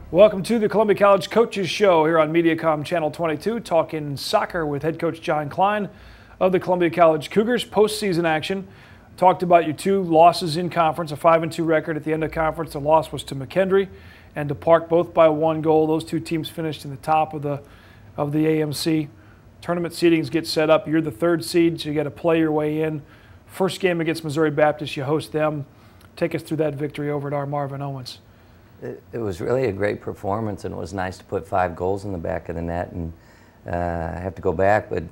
Welcome to the Columbia College Coaches Show here on Mediacom Channel 22, talking soccer with head coach John Klein of the Columbia College Cougars. Postseason action. Talked about your two losses in conference, a 5-2 record at the end of conference. The loss was to McKendree and to Park, both by 1 goal. Those two teams finished in the top of the AMC. Tournament seedings get set up. You're the 3rd seed, so you got to play your way in. First game against Missouri Baptist, you host them. Take us through that victory over at our Marvin Owens. It was really a great performance, and it was nice to put 5 goals in the back of the net. And I have to go back, but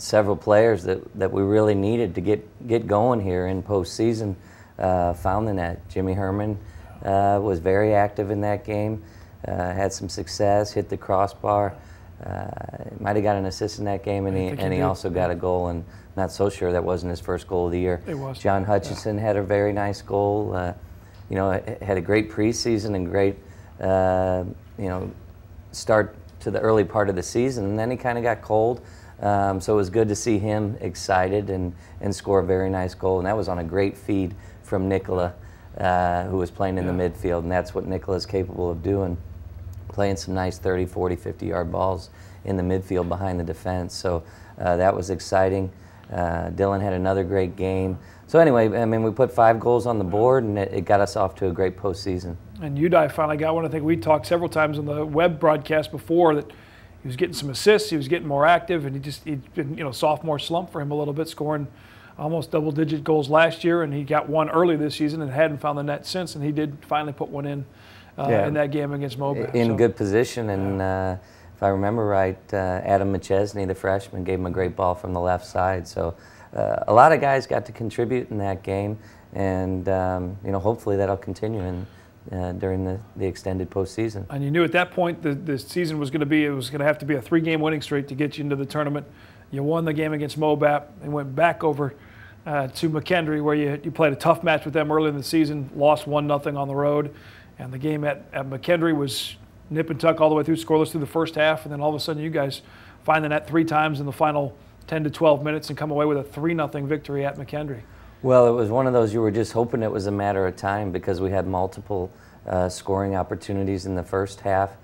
several players that we really needed to get going here in postseason found the net. Jimmy Herman was very active in that game, had some success, hit the crossbar. Might have got an assist in that game, and he also got a goal. And not so sure that wasn't his first goal of the year. It was. John Hutchison had a very nice goal. You know, had a great preseason and great, you know, start to the early part of the season, and then he kind of got cold. So it was good to see him excited and score a very nice goal, and that was on a great feed from Nicola, who was playing in the midfield, and that's what Nicola's capable of doing, playing some nice 30, 40, 50-yard balls in the midfield behind the defense. So that was exciting. Dylan had another great game. So anyway, I mean, we put 5 goals on the board, and it got us off to a great postseason. And Udai finally got one. I think we talked several times on the web broadcast before that he was getting some assists, he was getting more active, and he'd been, you know, sophomore slump for him a little bit, scoring almost double-digit goals last year, and he got one early this season and hadn't found the net since, and he did finally put one in that game against Moab. In good position, and if I remember right, Adam McChesney, the freshman, gave him a great ball from the left side. So a lot of guys got to contribute in that game, and you know, hopefully that'll continue during the extended postseason. And you knew at that point the season was going to have to be a 3-game winning streak to get you into the tournament. You won the game against Moab and went back over to McKendree, where you played a tough match with them early in the season, lost 1-0 on the road, and the game at McKendree was nip and tuck all the way through, scoreless through the first half, and then all of a sudden you guys find the net 3 times in the final 10 to 12 minutes and come away with a 3-0 victory at McKendree. Well, it was one of those you were just hoping it was a matter of time, because we had multiple scoring opportunities in the first half.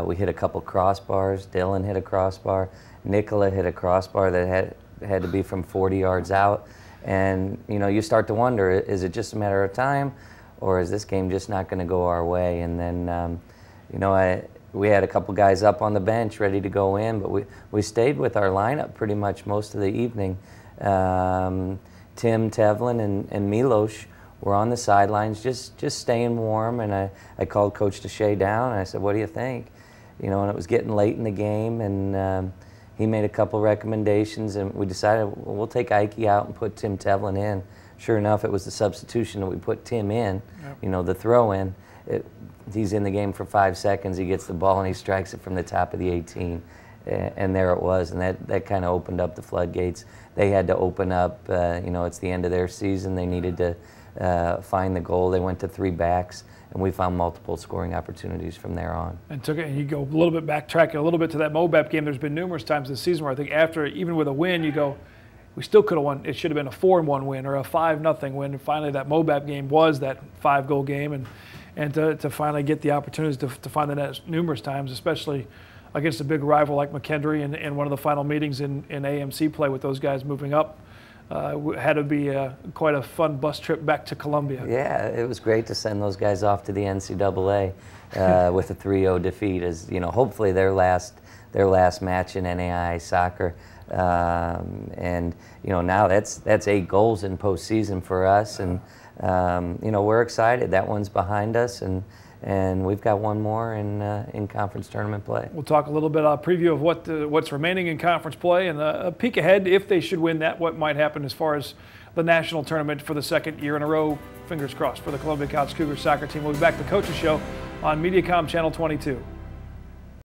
We hit a couple crossbars. Dylan hit a crossbar. Nicola hit a crossbar that had to be from 40 yards out. And you know, you start to wonder, is it just a matter of time, or is this game just not going to go our way? And then you know, we had a couple guys up on the bench ready to go in, but we stayed with our lineup pretty much most of the evening. Tim, Tevlin, and Milos were on the sidelines just staying warm, and I called Coach Deshay down, and I said, what do you think? You know, and it was getting late in the game, and he made a couple recommendations, and we decided, well, we'll take Ike out and put Tim Tevlin in. Sure enough, it was the substitution that we put Tim in, you know, the throw in. He's in the game for 5 seconds, he gets the ball and he strikes it from the top of the 18. And there it was, and that kind of opened up the floodgates. They had to open up, you know, it's the end of their season. They needed to find the goal. They went to 3 backs, and we found multiple scoring opportunities from there on. And you go a little bit backtracking a little bit to that Moab game. There's been numerous times this season where I think after, even with a win, you go, we still could have won. It should have been a 4-1 win or a 5-0 win. And finally, that Moab game was that 5-goal game, and to finally get the opportunities to find the net numerous times, especially against a big rival like McKendree, and one of the final meetings in AMC play with those guys moving up. Had to be quite a fun bus trip back to Columbia. Yeah, it was great to send those guys off to the NCAA with a 3-0 defeat, as you know, hopefully their last match in NAIA soccer. And you know, now that's 8 goals in postseason for us, and you know, we're excited. That one's behind us, and we've got one more in conference tournament play. We'll talk a little bit preview of what's remaining in conference play, and a peek ahead, if they should win that, what might happen as far as the national tournament for the 2nd year in a row. Fingers crossed for the Columbia College Cougars soccer team. We'll be back to the Coaches Show on Mediacom Channel 22.